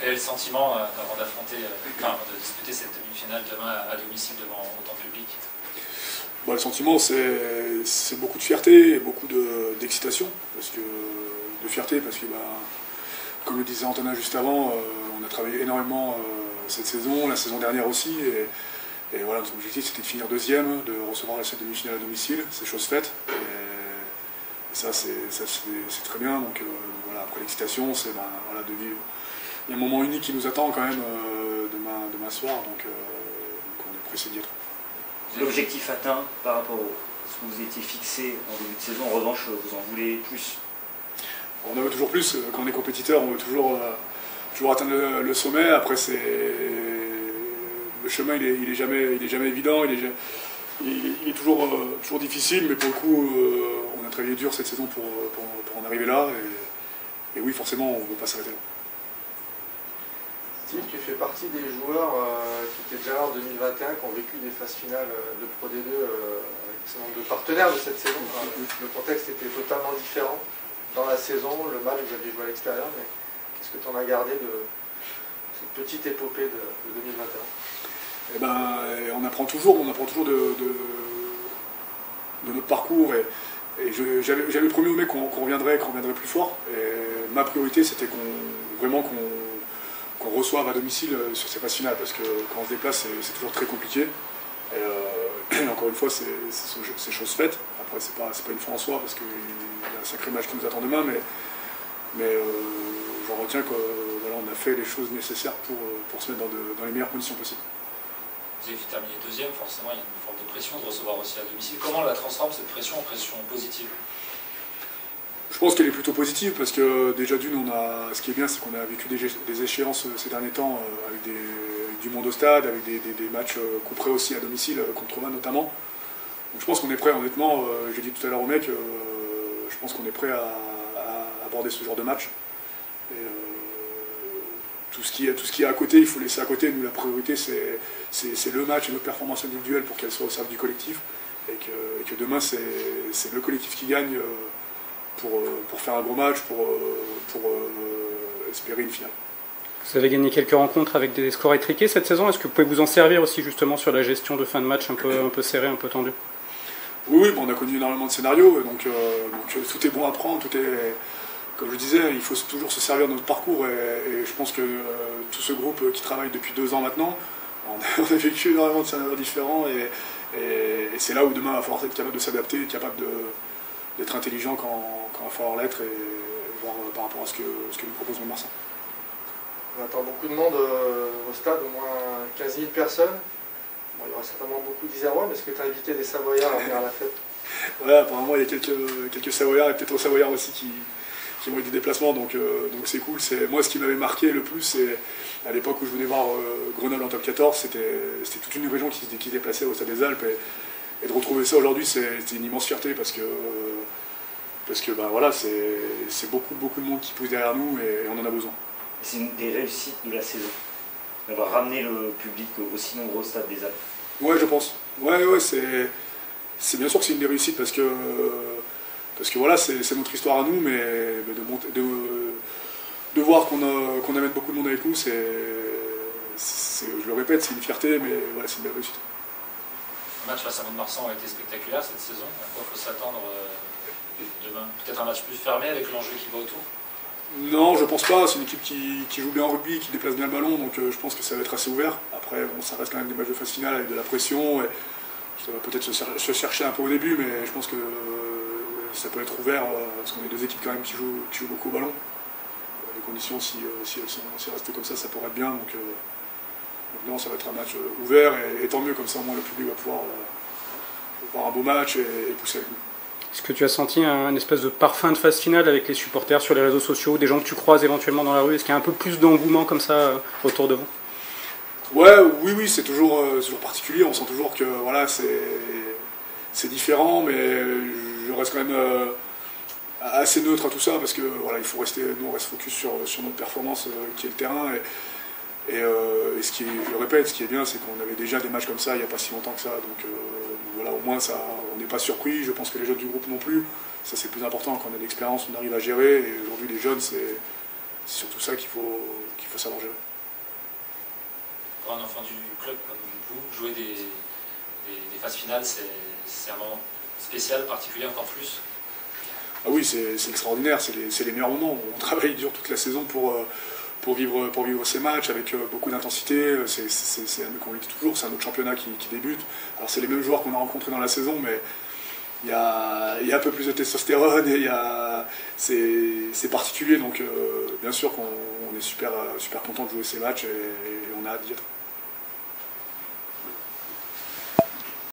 Quel est le sentiment avant de disputer cette demi-finale demain à domicile devant autant de public? Le sentiment, c'est beaucoup de fierté et beaucoup d'excitation. De fierté parce que, comme le disait Antonin juste avant, on a travaillé énormément cette saison, la saison dernière aussi. Et voilà, notre objectif c'était de finir deuxième, de recevoir cette demi-finale à domicile, c'est chose faite. Et ça c'est très bien. Donc voilà, après l'excitation, c'est voilà, de vivre. Il y a un moment unique qui nous attend quand même demain soir, donc on est pressé d'y être. L'objectif atteint par rapport à ce que vous étiez fixé en début de saison, en revanche, vous en voulez plus? On en veut toujours plus. Quand on est compétiteur, on veut toujours atteindre le sommet. Après, le chemin, il est jamais évident. Il est toujours difficile, mais pour le coup, on a travaillé dur cette saison pour en arriver là. Et oui, forcément, on ne veut pas s'arrêter là. Steve, tu fais partie des joueurs qui étaient déjà là en 2021, qui ont vécu des phases finales de Pro D2 avec un certain nombre de partenaires de cette saison. Le contexte était totalement différent dans la saison, le match vous aviez joué à l'extérieur, mais qu'est-ce que tu en as gardé de cette petite épopée de 2021? On apprend toujours de notre parcours. Et j'avais le premier mec qu'on reviendrait plus fort. Et ma priorité, c'était qu'on reçoive à domicile sur ces phases finales, parce que quand on se déplace, c'est toujours très compliqué. Et encore une fois, c'est chose faite. Après, c'est pas une fin en soi, parce qu'il y a un sacré match qui nous attend demain, mais j'en retiens qu'on a fait les choses nécessaires pour se mettre dans les meilleures conditions possibles. Vous avez terminé deuxième, forcément il y a une forme de pression de recevoir aussi à domicile. Comment on la transforme cette pression en pression positive? Je pense qu'elle est plutôt positive parce que déjà ce qui est bien, c'est qu'on a vécu des échéances ces derniers temps avec du monde au stade, avec des matchs couperés aussi à domicile, contre Roma notamment. Donc je pense qu'on est prêt, honnêtement, j'ai dit tout à l'heure au mec, je pense qu'on est prêt à aborder ce genre de match. Et, tout ce qui est à côté, il faut laisser à côté. Nous, la priorité, c'est le match et notre performance individuelle pour qu'elle soit au service du collectif. Et que demain, c'est le collectif qui gagne pour faire un gros match, pour espérer une finale. Vous avez gagné quelques rencontres avec des scores étriqués cette saison. Est-ce que vous pouvez vous en servir aussi justement sur la gestion de fin de match un peu serré, un peu tendu? Oui, on a connu énormément de scénarios, donc tout est bon à prendre, comme je disais, il faut toujours se servir de notre parcours et je pense que tout ce groupe qui travaille depuis 2 ans maintenant, on a vécu énormément de scénarios différents et c'est là où demain il va falloir être capable de s'adapter, capable d'être intelligent quand il va falloir l'être et voir par rapport à ce que nous propose Mont-de-Marsan. On attend beaucoup de monde au stade, au moins 15 000 personnes. Bon, il y aura certainement beaucoup d'Isérois, mais est-ce que tu as invité des Savoyards à venir à la fête? Ouais, apparemment il y a quelques Savoyards et peut-être aux Savoyards aussi qui ont eu des déplacements, donc c'est cool. Moi, ce qui m'avait marqué le plus, c'est à l'époque où je venais voir Grenoble en top 14, c'était toute une région qui se déplaçait au Stade des Alpes, et de retrouver ça aujourd'hui, c'est une immense fierté, parce que voilà, c'est beaucoup de monde qui pousse derrière nous, et on en a besoin. C'est une des réussites de la saison, d'avoir ramené le public aussi nombreux au Stade des Alpes. Ouais, je pense. Ouais, c'est bien sûr que c'est une des réussites, parce que voilà, c'est notre histoire à nous, mais de voir qu'on amène beaucoup de monde avec nous, je le répète, c'est une fierté, mais voilà, c'est une belle réussite. Le match face à Mont-de-Marsan a été spectaculaire cette saison. À quoi faut s'attendre demain? Peut-être un match plus fermé avec l'enjeu qui va autour? Non, je pense pas. C'est une équipe qui joue bien en rugby, qui déplace bien le ballon, donc je pense que ça va être assez ouvert. Après, ça reste quand même des matchs de phase finale avec de la pression, et ça va peut-être se chercher un peu au début, mais je pense que ça peut être ouvert, parce qu'on est 2 équipes quand même qui jouent beaucoup au ballon. Les conditions, si elles restent comme ça pourrait être bien. Donc non, ça va être un match ouvert, et tant mieux, comme ça au moins le public va pouvoir voir un beau match et pousser avec nous. Est-ce que tu as senti un espèce de parfum de phase finale avec les supporters sur les réseaux sociaux, des gens que tu croises éventuellement dans la rue? Est-ce qu'il y a un peu plus d'engouement comme ça autour de vous? Oui, c'est toujours particulier. On sent toujours que voilà, c'est différent, mais je reste quand même assez neutre à tout ça, parce que voilà, il faut rester, nous on reste focus sur notre performance qui est le terrain, et je le répète, ce qui est bien, c'est qu'on avait déjà des matchs comme ça il n'y a pas si longtemps que ça, donc voilà, au moins ça, on n'est pas surpris. Je pense que les jeunes du groupe non plus. Ça, c'est le plus important. Quand on a de l'expérience, on arrive à gérer, et aujourd'hui les jeunes, c'est surtout ça qu'il faut savoir gérer. Pour un enfant du club comme vous, jouer des phases finales, c'est un moment spécial, particulier encore plus. Ah oui, c'est extraordinaire, c'est les meilleurs moments. On travaille dur toute la saison pour vivre ces matchs avec beaucoup d'intensité. Comme on le dit toujours, c'est un autre championnat qui débute. Alors c'est les mêmes joueurs qu'on a rencontrés dans la saison, mais il y a un peu plus de testostérone et c'est particulier. Donc bien sûr qu'on est super content de jouer ces matchs et on a hâte d'y être.